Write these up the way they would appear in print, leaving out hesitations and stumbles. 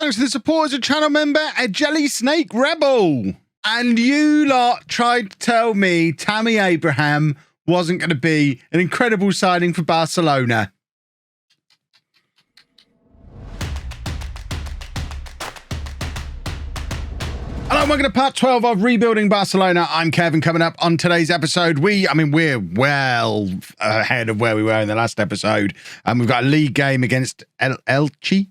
Thanks to the support as a channel member, a Jelly Snake Rebel. And you lot tried to tell me Tammy Abraham wasn't going to be an incredible signing for Barcelona. Hello and welcome to part 12 of Rebuilding Barcelona. I'm Kevin. Coming up on today's episode, we're well ahead of where we were in the last episode. We've got a league game against Elche.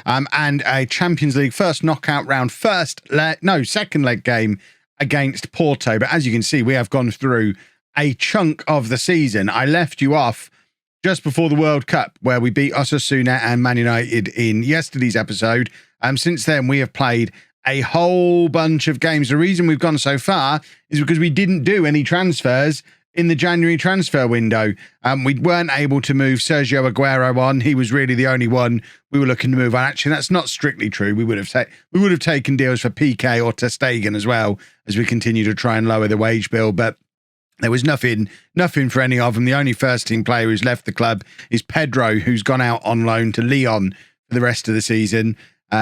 And a Champions League first knockout round, second leg game against Porto. But as you can see, we have gone through a chunk of the season. I left you off just before the World Cup, where we beat Osasuna and Man United in yesterday's episode. Since then, we have played a whole bunch of games. The reason we've gone so far is because we didn't do any transfers in the January transfer window. We weren't able to move Sergio Aguero on. He was really the only one we were looking to move on. Actually, that's not strictly true. We would have taken deals for PK or ter Stegen as well, as we continue to try and lower the wage bill, but there was nothing for any of them. The only first team player who's left the club is Pedro, who's gone out on loan to Lyon for the rest of the season,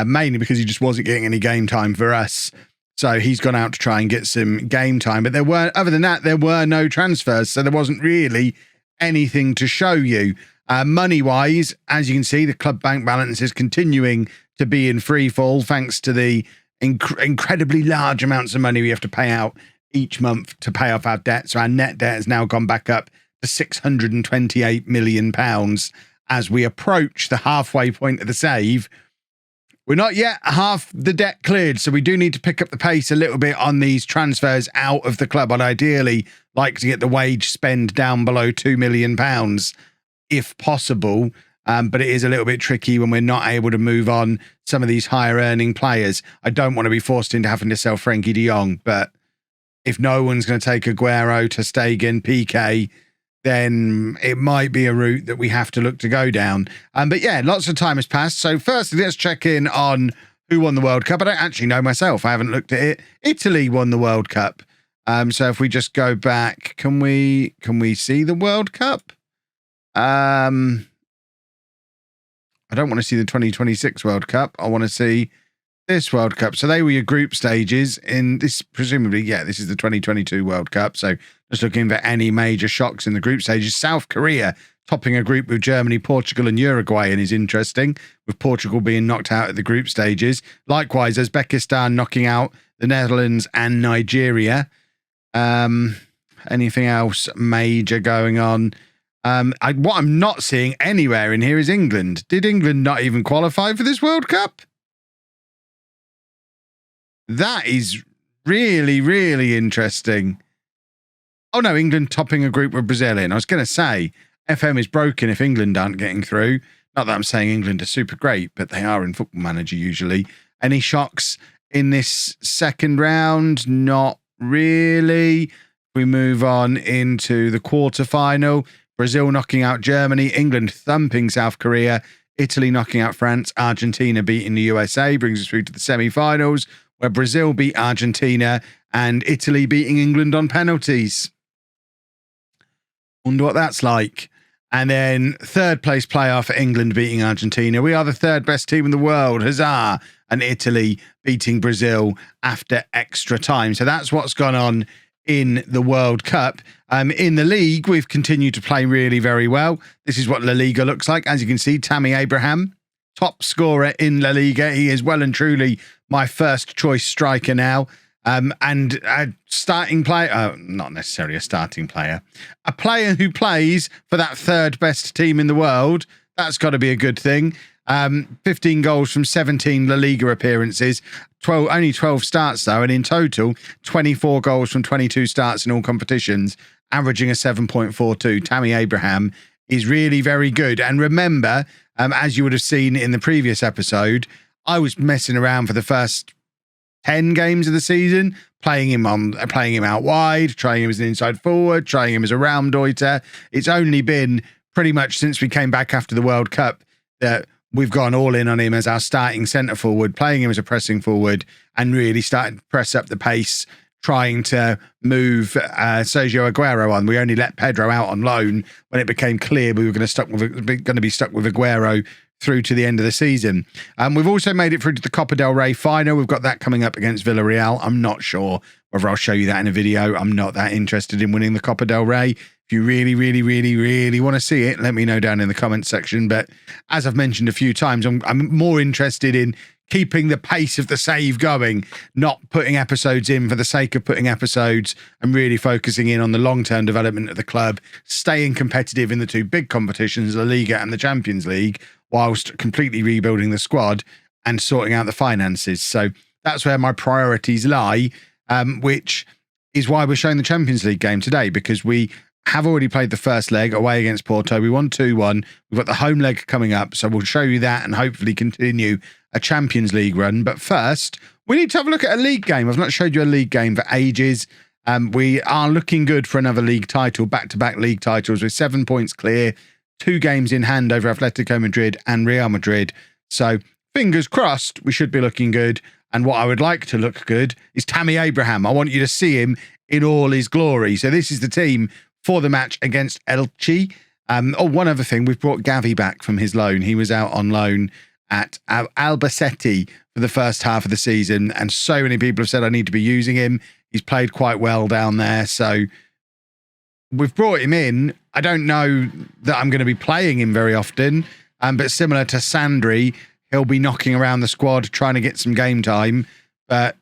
mainly because he just wasn't getting any game time for us. So he's gone out to try and get some game time. But other than that, there were no transfers. So there wasn't really anything to show you. Money-wise, as you can see, the club bank balance is continuing to be in free fall, thanks to the incredibly large amounts of money we have to pay out each month to pay off our debt. So our net debt has now gone back up to £628 million as we approach the halfway point of the save. We're not yet half the debt cleared, so we do need to pick up the pace a little bit on these transfers out of the club. I'd ideally like to get the wage spend down below £2 million if possible, but it is a little bit tricky when we're not able to move on some of these higher earning players. I don't want to be forced into having to sell Frankie de Jong, but if no one's going to take Aguero, ter Stegen, PK, then it might be a route that we have to look to go down. But yeah, lots of time has passed. So firstly, let's check in on who won the World Cup. I don't actually know myself. I haven't looked at it. Italy won the World Cup. So if we just go back, can we see the World Cup? I don't want to see the 2026 World Cup. I want to see this World Cup. So they were your group stages in this, presumably, yeah, this is the 2022 World Cup. So just looking for any major shocks in the group stages. South Korea topping a group with Germany, Portugal and Uruguay, and is interesting, with Portugal being knocked out at the group stages. Likewise, Uzbekistan knocking out the Netherlands and Nigeria. Anything else major going on? What I'm not seeing anywhere in here is England. Did England not even qualify for this World Cup? That is really, really interesting. Oh no, England topping a group with Brazil in. I was going to say, FM is broken if England aren't getting through. Not that I'm saying England are super great, but they are in Football Manager usually. Any shocks in this second round? Not really. We move on into the quarterfinal. Brazil knocking out Germany, England thumping South Korea, Italy knocking out France, Argentina beating the USA, brings us through to the semi-finals, where Brazil beat Argentina and Italy beating England on penalties. Wonder what that's like. And then third place playoff for England beating Argentina. We are the third best team in the world. Huzzah. And Italy beating Brazil after extra time. So that's what's gone on in the World Cup. In the league, we've continued to play really very well. This is what La Liga looks like. As you can see, Tammy Abraham, top scorer in La Liga. He is well and truly my first choice striker now. And a starting player, not necessarily a starting player, a player who plays for that third best team in the world. That's got to be a good thing. 15 goals from 17 La Liga appearances, only 12 starts though, and in total, 24 goals from 22 starts in all competitions, averaging a 7.42. Tammy Abraham is really very good. And remember, as you would have seen in the previous episode, I was messing around for the first 10 games of the season, playing him out wide, trying him as an inside forward, trying him as a Raumdeuter. It's only been pretty much since we came back after the World Cup that we've gone all in on him as our starting centre forward, playing him as a pressing forward, and really started to press up the pace, trying to move Sergio Aguero on. We only let Pedro out on loan when it became clear we were going to be stuck with Aguero through to the end of the season. We've also made it through to the Copa del Rey final. We've got that coming up against Villarreal. I'm not sure whether I'll show you that in a video. I'm not that interested in winning the Copa del Rey. If you really, really, really, really want to see it, let me know down in the comments section. But as I've mentioned a few times, I'm more interested in keeping the pace of the save going, not putting episodes in for the sake of putting episodes, and really focusing in on the long-term development of the club, staying competitive in the two big competitions, the Liga and the Champions League, whilst completely rebuilding the squad and sorting out the finances. So that's where my priorities lie, which is why we're showing the Champions League game today, because we have already played the first leg away against Porto. We won 2-1. We've got the home leg coming up, so we'll show you that and hopefully continue a Champions League run. But first, we need to have a look at a league game. I've not showed you a league game for ages. We are looking good for another league title, back-to-back league titles with 7 points clear, 2 games in hand over Atletico Madrid and Real Madrid. So fingers crossed, we should be looking good. And what I would like to look good is Tammy Abraham. I want you to see him in all his glory. So this is the team for the match against Elche. One other thing, we've brought Gavi back from his loan. He was out on loan at Albacete for the first half of the season, and so many people have said I need to be using him. He's played quite well down there, so we've brought him in. I don't know that I'm going to be playing him very often, but similar to Sandri, he'll be knocking around the squad trying to get some game time. But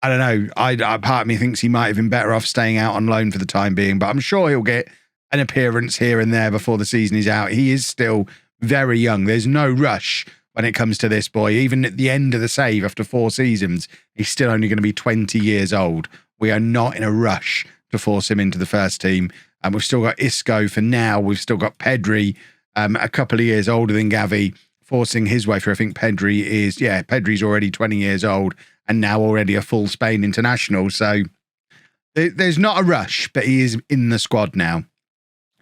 I don't know. Part of me thinks he might have been better off staying out on loan for the time being, but I'm sure he'll get an appearance here and there before the season is out. He is still very young. There's no rush when it comes to this boy. Even at the end of the save after 4 seasons, he's still only going to be 20 years old. We are not in a rush to force him into the first team. And we've still got Isco for now. We've still got Pedri, a couple of years older than Gavi, forcing his way through. I think Pedri's already 20 years old and now already a full Spain international. So there's not a rush, but he is in the squad now.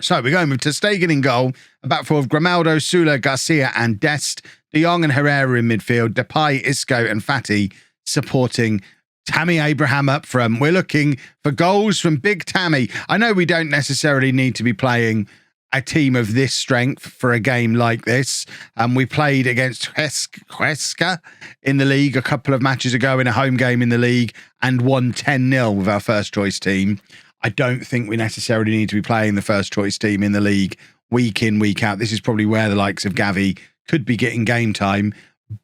So we're going with Ter Stegen in goal, a back four of Grimaldo, Sula, Garcia and Dest, De Jong and Herrera in midfield, Depay, Isco and Fati supporting Tammy Abraham up front. We're looking for goals from Big Tammy. I know we don't necessarily need to be playing a team of this strength for a game like this. We played against Huesca in the league a couple of matches ago in a home game in the league and won 10-0 with our first choice team. I don't think we necessarily need to be playing the first choice team in the league week in, week out. This is probably where the likes of Gavi could be getting game time.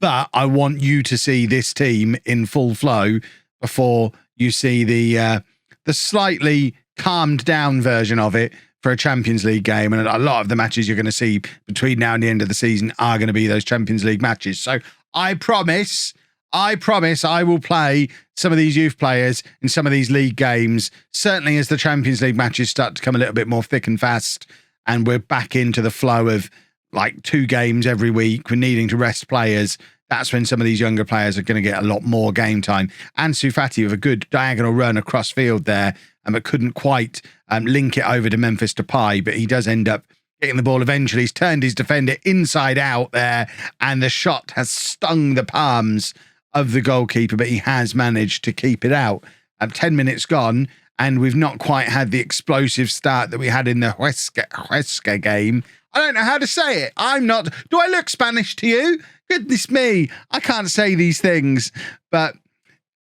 But I want you to see this team in full flow before you see the slightly calmed down version of it for a Champions League game. And a lot of the matches you're going to see between now and the end of the season are going to be those Champions League matches. So I promise I will play some of these youth players in some of these league games, certainly as the Champions League matches start to come a little bit more thick and fast and we're back into the flow of like 2 games every week. We're needing to rest players. That's when some of these younger players are going to get a lot more game time. Ansu Fati with a good diagonal run across field there, but couldn't quite link it over to Memphis Depay, but he does end up getting the ball eventually. He's turned his defender inside out there, and the shot has stung the palms of the goalkeeper, but he has managed to keep it out. 10 minutes gone, and we've not quite had the explosive start that we had in the Huesca game. I don't know how to say it. Do I look Spanish to you? Goodness me, I can't say these things. But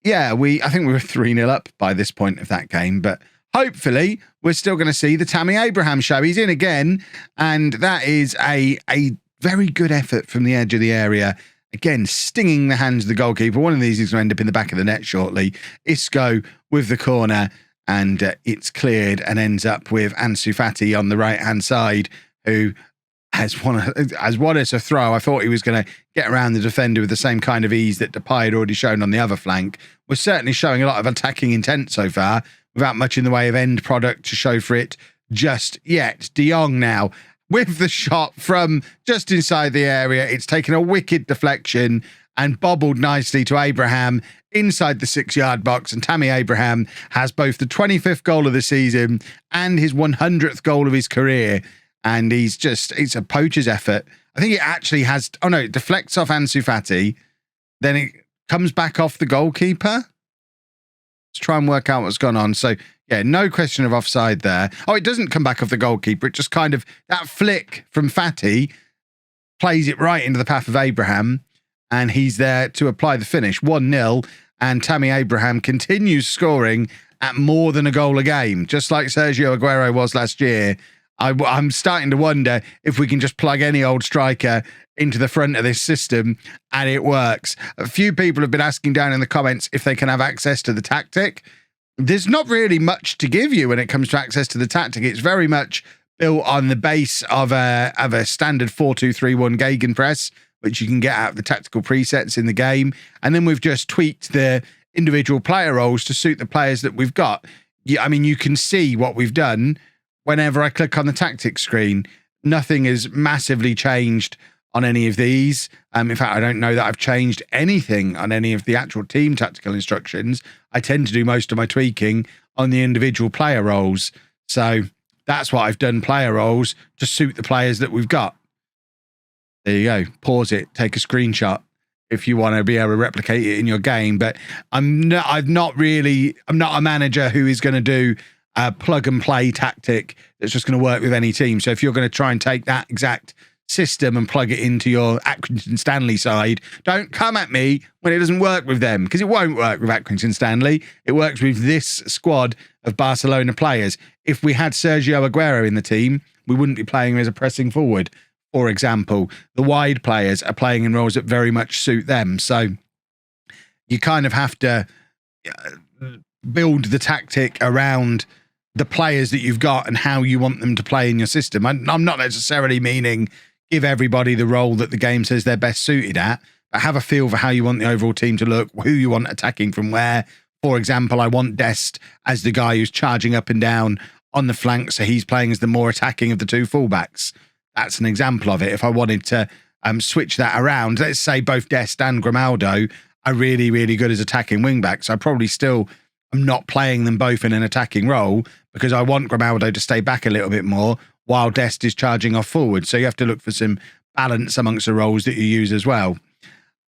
yeah, I think we were 3-0 up by this point of that game. But hopefully we're still going to see the Tammy Abraham show. He's in again, and that is a very good effort from the edge of the area. Again, stinging the hands of the goalkeeper. One of these is going to end up in the back of the net shortly. Isco with the corner, and it's cleared and ends up with Ansu Fati on the right-hand side, who has won us a throw. I thought he was going to get around the defender with the same kind of ease that Depay had already shown on the other flank. We're certainly showing a lot of attacking intent so far, without much in the way of end product to show for it just yet. De Jong now with the shot from just inside the area. It's taken a wicked deflection and bobbled nicely to Abraham inside the 6-yard box. And Tammy Abraham has both the 25th goal of the season and his 100th goal of his career. And it's a poacher's effort. I think it actually has, it deflects off Ansu Fati. Then it comes back off the goalkeeper. Let's try and work out what's gone on. So, yeah, no question of offside there. Oh, it doesn't come back off the goalkeeper. It just kind of, that flick from Fati plays it right into the path of Abraham, and he's there to apply the finish. 1-0, and Tammy Abraham continues scoring at more than a goal a game, just like Sergio Aguero was last year. I'm starting to wonder if we can just plug any old striker into the front of this system and it works. A few people have been asking down in the comments if they can have access to the tactic. There's not really much to give you when it comes to access to the tactic. It's very much built on the base of a standard 4-2-3-1 gegenpress, which you can get out of the tactical presets in the game. And then we've just tweaked the individual player roles to suit the players that we've got. I mean, you can see what we've done whenever I click on the tactics screen. Nothing has massively changed on any of these. In fact, I don't know that I've changed anything on any of the actual team tactical instructions. I tend to do most of my tweaking on the individual player roles. So that's what I've done, player roles, to suit the players that we've got. There you go. Pause it, take a screenshot if you want to be able to replicate it in your game. But I'm not a manager who is going to do a plug and play tactic that's just going to work with any team. So if you're going to try and take that exact system and plug it into your Accrington Stanley side, don't come at me when it doesn't work with them, because it won't work with Accrington Stanley. It works with this squad of Barcelona players. If we had Sergio Aguero in the team, we wouldn't be playing him as a pressing forward, for example. The wide players are playing in roles that very much suit them. So you kind of have to build the tactic around the players that you've got and how you want them to play in your system. I'm not necessarily meaning give everybody the role that the game says they're best suited at, but have a feel for how you want the overall team to look, who you want attacking from where. For example, I want Dest as the guy who's charging up and down on the flank, so he's playing as the more attacking of the two fullbacks. That's an example of it. If I wanted to switch that around, let's say both Dest and Grimaldo are really, really good as attacking wing-backs. I probably still am not playing them both in an attacking role because I want Grimaldo to stay back a little bit more while Dest is charging off forward. So you have to look for some balance amongst the roles that you use as well.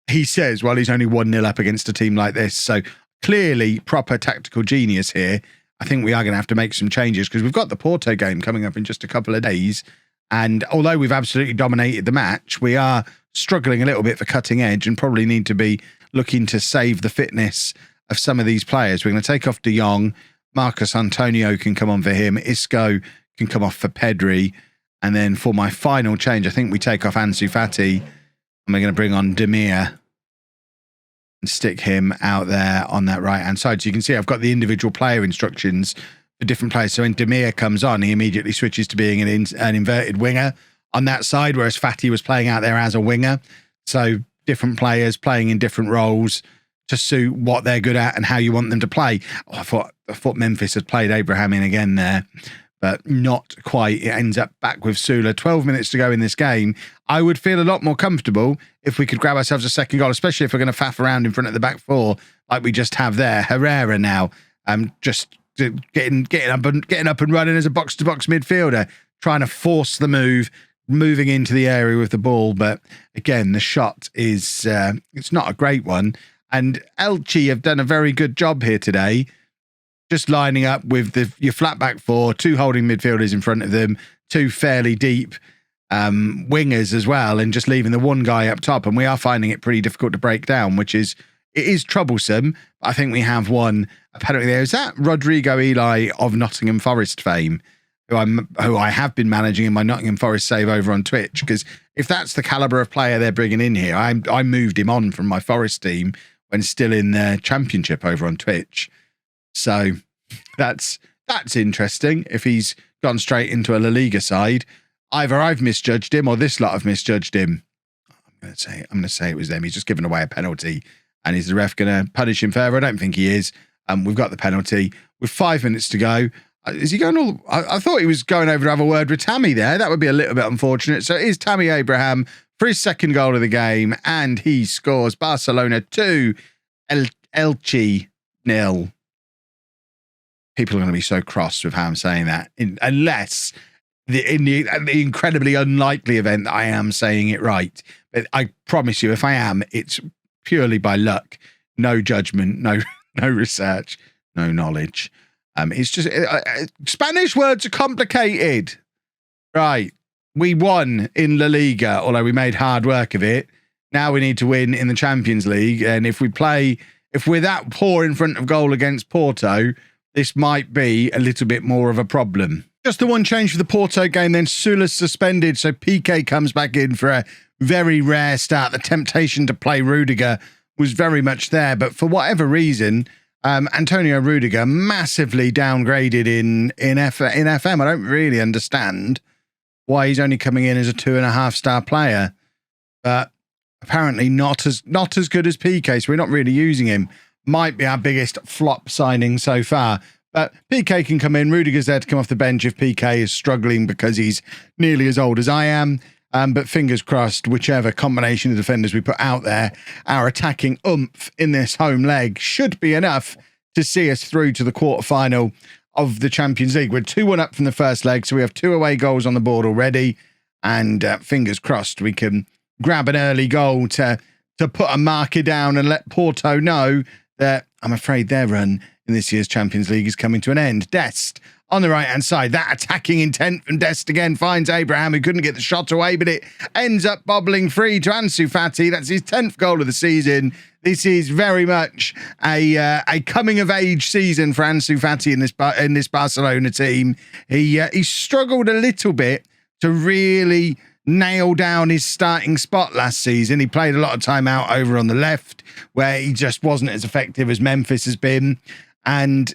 He says, well, he's only 1-0 up against a team like this. So clearly proper tactical genius here. I think we are going to have to make some changes because we've got the Porto game coming up in just a couple of days. And although we've absolutely dominated the match, we are struggling a little bit for cutting edge and probably need to be looking to save the fitness of some of these players. We're going to take off De Jong. Marcus Antonio can come on for him. Isco can come off for Pedri. And then for my final change, I think we take off Ansu Fati and we're going to bring on Demir and stick him out there on that right-hand side. So you can see I've got the individual player instructions for different players. So when Demir comes on, he immediately switches to being an inverted winger on that side, whereas Fati was playing out there as a winger. So different players playing in different roles to suit what they're good at and how you want them to play. I thought Memphis had played Abraham in again there, but not quite. It ends up back with Sula. 12 minutes to go in this game. I would feel a lot more comfortable if we could grab ourselves a second goal, especially if we're going to faff around in front of the back four like we just have there. Herrera now, just getting up and running as a box-to-box midfielder, trying to force the move, moving into the area with the ball. But again, the shot is it's not a great one. And Elche have done a very good job here today, just lining up with your flat back four, two holding midfielders in front of them, two fairly deep wingers as well, and just leaving the one guy up top. And we are finding it pretty difficult to break down, it is troublesome. I think we have won a penalty there. Is that Rodrigo Eli of Nottingham Forest fame, who I have been managing in my Nottingham Forest save over on Twitch? Because if that's the caliber of player they're bringing in here, I moved him on from my Forest team when still in the Championship over on Twitch. So that's interesting. If he's gone straight into a La Liga side, either I've misjudged him or this lot have misjudged him. I'm going to say it was them. He's just given away a penalty, and is the ref going to punish him further? I don't think he is. We've got the penalty with 5 minutes to go. Is he going all? I thought he was going over to have a word with Tammy there. That would be a little bit unfortunate. So it is Tammy Abraham for his second goal of the game, and he scores. Barcelona 2, Elche 0. People are going to be so cross with how I'm saying that, unless in the incredibly unlikely event that I am saying it right. But I promise you, if I am, it's purely by luck, no judgment, no research, no knowledge. It's just Spanish words are complicated, right? we won in La Liga, although we made hard work of it. Now we need to win in the Champions League. And if we're that poor in front of goal against Porto, this might be a little bit more of a problem. Just the one change for the Porto game, then Sula's suspended, so PK comes back in for a very rare start. The temptation to play Rudiger was very much there, but for whatever reason, Antonio Rudiger massively downgraded in FM. I don't really understand why he's only coming in as a 2.5-star player, but apparently not as good as PK, so we're not really using him. Might be our biggest flop signing so far. But PK can come in. Rudiger's there to come off the bench if PK is struggling because he's nearly as old as I am. But fingers crossed, whichever combination of defenders we put out there, our attacking oomph in this home leg should be enough to see us through to the quarterfinal of the Champions League. We're 2-1 up from the first leg, so we have 2 away goals on the board already. And fingers crossed we can grab an early goal to put a marker down and let Porto know that I'm afraid their run in this year's Champions League is coming to an end. Dest on the right-hand side. That attacking intent from Dest again finds Abraham, who couldn't get the shot away, but it ends up bobbling free to Ansu Fati. That's his 10th goal of the season. This is very much a coming-of-age season for Ansu Fati in this Barcelona team. He struggled a little bit to really nail down his starting spot last season. He played a lot of time out over on the left, where he just wasn't as effective as Memphis has been. And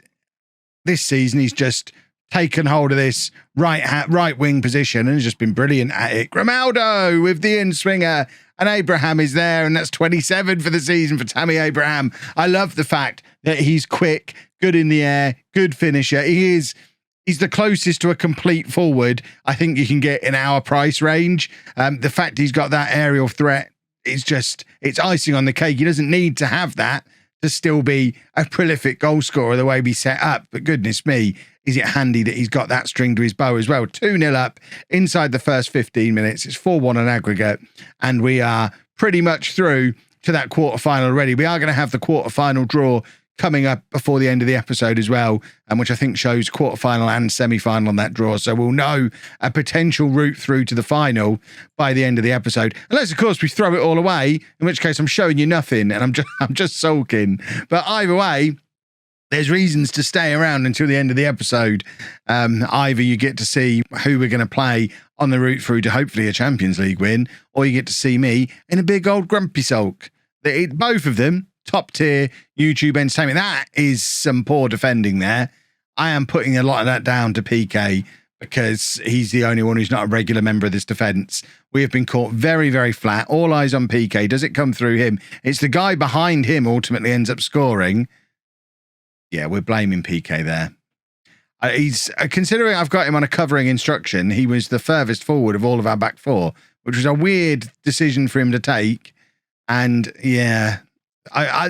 this season, he's just taken hold of this right wing position and has just been brilliant at it. Grimaldo with the in-swinger, and Abraham is there, and that's 27 for the season for Tammy Abraham. I love the fact that he's quick, good in the air, good finisher. He's the closest to a complete forward I think you can get in our price range. The fact he's got that aerial threat is it's icing on the cake. He doesn't need to have that to still be a prolific goal scorer the way we set up. But goodness me, is it handy that he's got that string to his bow as well. 2-0 up inside the first 15 minutes. It's 4-1 on aggregate, and we are pretty much through to that quarterfinal already. We are going to have the quarterfinal draw coming up before the end of the episode as well, which I think shows quarterfinal and semi-final on that draw. So we'll know a potential route through to the final by the end of the episode. Unless, of course, we throw it all away, in which case I'm showing you nothing and I'm just sulking. But either way, there's reasons to stay around until the end of the episode. Either you get to see who we're going to play on the route through to hopefully a Champions League win, or you get to see me in a big old grumpy sulk. Both of them, top tier YouTube entertainment. That is some poor defending there. I am putting a lot of that down to PK because he's the only one who's not a regular member of this defence. We have been caught very, very flat. All eyes on PK. Does it come through him? It's the guy behind him ultimately ends up scoring. Yeah, we're blaming PK there. He's considering I've got him on a covering instruction. He was the furthest forward of all of our back four, which was a weird decision for him to take. And yeah, I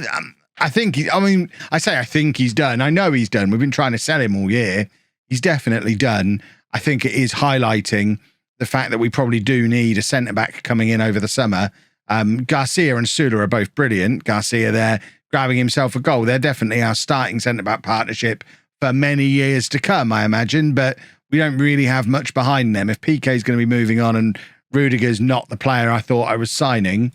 think I think he's done. I know he's done. We've been trying to sell him all year. He's definitely done. I think it is highlighting the fact that we probably do need a centre-back coming in over the summer. Garcia and Sula are both brilliant. Garcia there grabbing himself a goal. They're definitely our starting centre-back partnership for many years to come, I imagine, but we don't really have much behind them. If PK is going to be moving on and Rudiger's not the player I thought I was signing,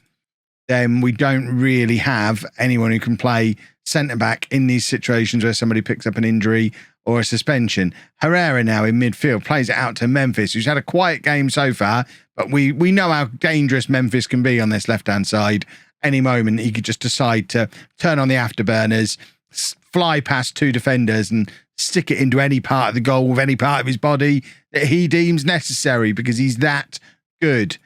then we don't really have anyone who can play centre-back in these situations where somebody picks up an injury or a suspension. Herrera now in midfield plays it out to Memphis, who's had a quiet game so far, but we know how dangerous Memphis can be on this left-hand side. Any moment, he could just decide to turn on the afterburners, fly past two defenders and stick it into any part of the goal with any part of his body that he deems necessary because he's that good.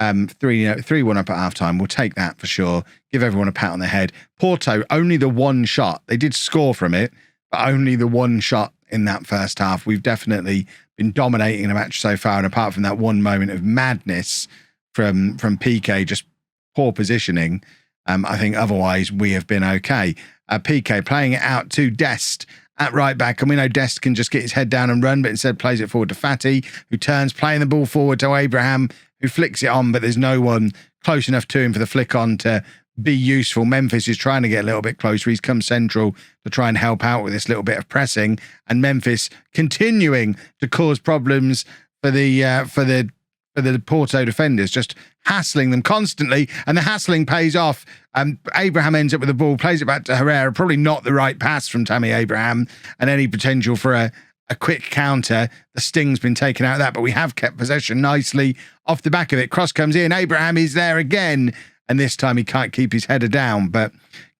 3-1 up at half-time. We'll take that for sure. Give everyone a pat on the head. Porto, only the one shot. They did score from it, but only the one shot in that first half. We've definitely been dominating the match so far, and apart from that one moment of madness from PK, just poor positioning, I think otherwise we have been okay. PK playing it out to Dest at right back, and we know Dest can just get his head down and run, but instead plays it forward to Fati, who turns, playing the ball forward to Abraham, who flicks it on, but there's no one close enough to him for the flick on to be useful. Memphis is trying to get a little bit closer. He's come central to try and help out with this little bit of pressing, and Memphis continuing to cause problems for the for the Porto defenders, just hassling them constantly, and the hassling pays off. Abraham ends up with the ball, plays it back to Herrera, probably not the right pass from Tammy Abraham, and any potential for a quick counter. The sting's been taken out of that, but we have kept possession nicely off the back of it. Cross comes in, Abraham is there again, and this time he can't keep his header down, but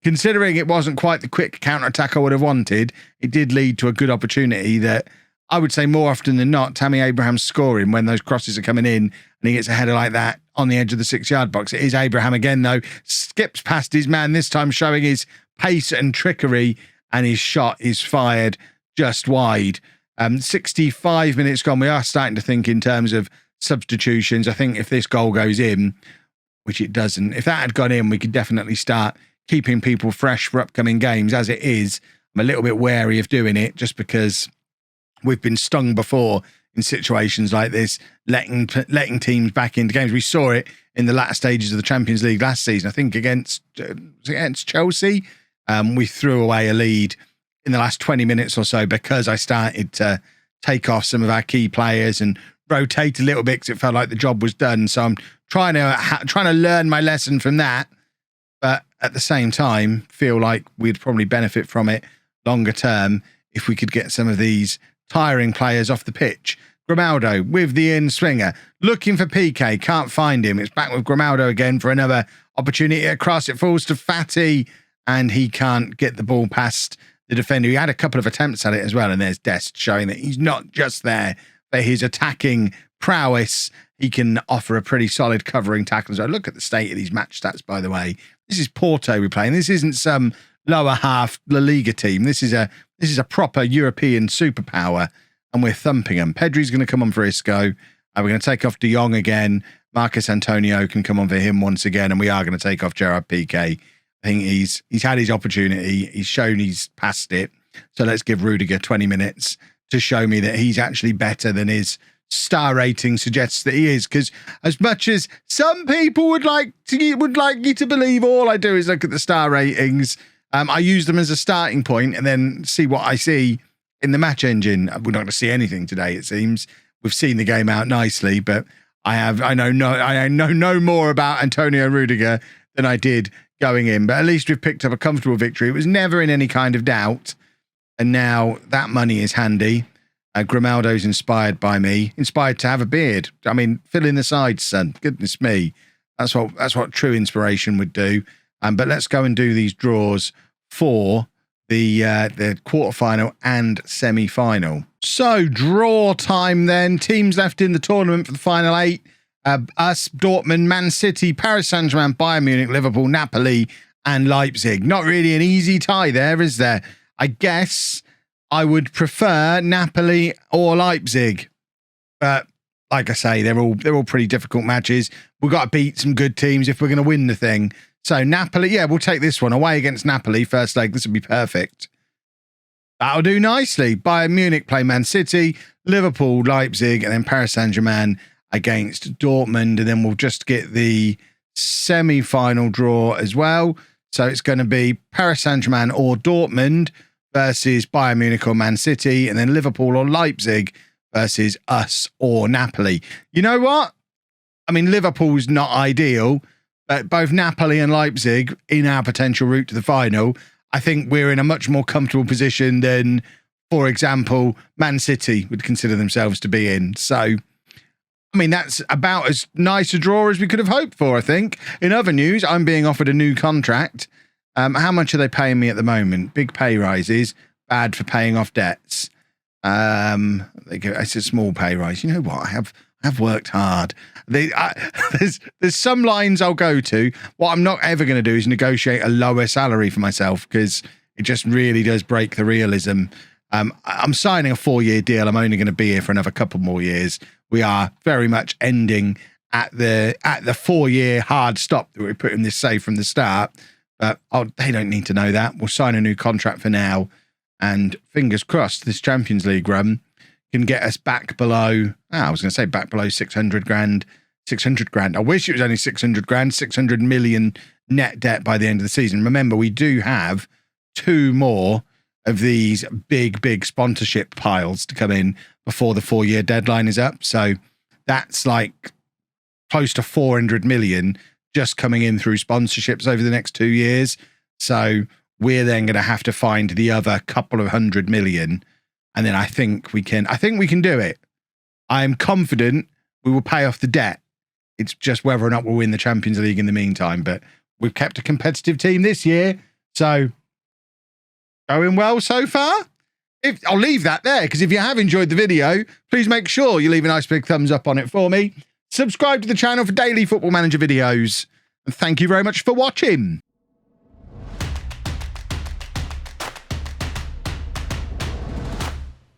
considering it wasn't quite the quick counter-attack I would have wanted, it did lead to a good opportunity that I would say more often than not, Tammy Abraham's scoring when those crosses are coming in and he gets a header like that on the edge of the 6-yard box. It is Abraham again, though. Skips past his man, this time showing his pace and trickery, and his shot is fired just wide. 65 minutes gone. We are starting to think in terms of substitutions. I think if this goal goes in, which it doesn't, if that had gone in, we could definitely start keeping people fresh for upcoming games. As it is, I'm a little bit wary of doing it just because we've been stung before in situations like this, letting teams back into games. We saw it in the latter stages of the Champions League last season. I think against Chelsea, we threw away a lead in the last 20 minutes or so because I started to take off some of our key players and rotate a little bit because it felt like the job was done. So I'm trying to learn my lesson from that, but at the same time, feel like we'd probably benefit from it longer term if we could get some of these tiring players off the pitch. Grimaldo with the in-swinger, looking for PK, can't find him. It's back with Grimaldo again for another opportunity across. It falls to Fati, and he can't get the ball past the defender. He had a couple of attempts at it as well, and there's Dest showing that he's not just there for his attacking prowess. He can offer a pretty solid covering tackle as well. Look at the state of these match stats, by the way. This is Porto we're playing. This isn't some lower half La Liga team. This is a proper European superpower, and we're thumping them. Pedri's going to come on for Isco. We're going to take off De Jong again. Marcus Antonio can come on for him once again, and we are going to take off Gerard Piqué. I think he's had his opportunity. He's shown he's passed it. So let's give Rudiger 20 minutes to show me that he's actually better than his star rating suggests that he is. Because as much as some people would like you to believe, all I do is look at the star ratings. I use them as a starting point and then see what I see in the match engine. We're not going to see anything today, it seems. We've seen the game out nicely, but I know no more about Antonio Rudiger than I did going in. But at least we've picked up a comfortable victory. It was never in any kind of doubt. And now that money is handy. Grimaldo's inspired by me, inspired to have a beard. I mean, fill in the sides, son. Goodness me. That's what true inspiration would do. But let's go and do these draws for the quarterfinal and semi-final. So draw time then. Teams left in the tournament for the final 8. Us, Dortmund, Man City, Paris Saint-Germain, Bayern Munich, Liverpool, Napoli, and Leipzig. Not really an easy tie there, is there? I guess I would prefer Napoli or Leipzig. But like I say, they're all pretty difficult matches. We've got to beat some good teams if we're going to win the thing. So Napoli, yeah, we'll take this one away against Napoli. First leg, this would be perfect. That'll do nicely. Bayern Munich play Man City, Liverpool, Leipzig, and then Paris Saint-Germain against Dortmund. And then we'll just get the semi-final draw as well. So it's going to be Paris Saint-Germain or Dortmund versus Bayern Munich or Man City, and then Liverpool or Leipzig versus us or Napoli. You know what? I mean, Liverpool's not ideal, but both Napoli and Leipzig in our potential route to the final, I think we're in a much more comfortable position than, for example, Man City would consider themselves to be in. So, I mean, that's about as nice a draw as we could have hoped for, I think. In other news, I'm being offered a new contract. How much are they paying me at the moment? Big pay rises, bad for paying off debts. It's a small pay rise. You know what? I've worked hard. There's some lines I'll go to. What I'm not ever going to do is negotiate a lower salary for myself because it just really does break the realism. I'm signing a 4-year deal. I'm only going to be here for another couple more years. We are very much ending at the 4-year hard stop that we put in this save from the start. But they don't need to know that. We'll sign a new contract for now. And fingers crossed, this Champions League run can get us back below, I was going to say back below 600 grand. 600 grand. I wish it was only 600 grand, 600 million net debt by the end of the season. Remember, we do have 2 more of these big sponsorship piles to come in before the 4-year deadline is up. So that's like close to 400 million just coming in through sponsorships over the next 2 years. So we're then going to have to find the other couple of 100 million. And then I think we can do it. I am confident we will pay off the debt. It's just whether or not we'll win the Champions League in the meantime. But we've kept a competitive team this year. So going well so far. I'll leave that there, because if you have enjoyed the video, please make sure you leave a nice big thumbs up on it for me. Subscribe to the channel for daily Football Manager videos. And thank you very much for watching.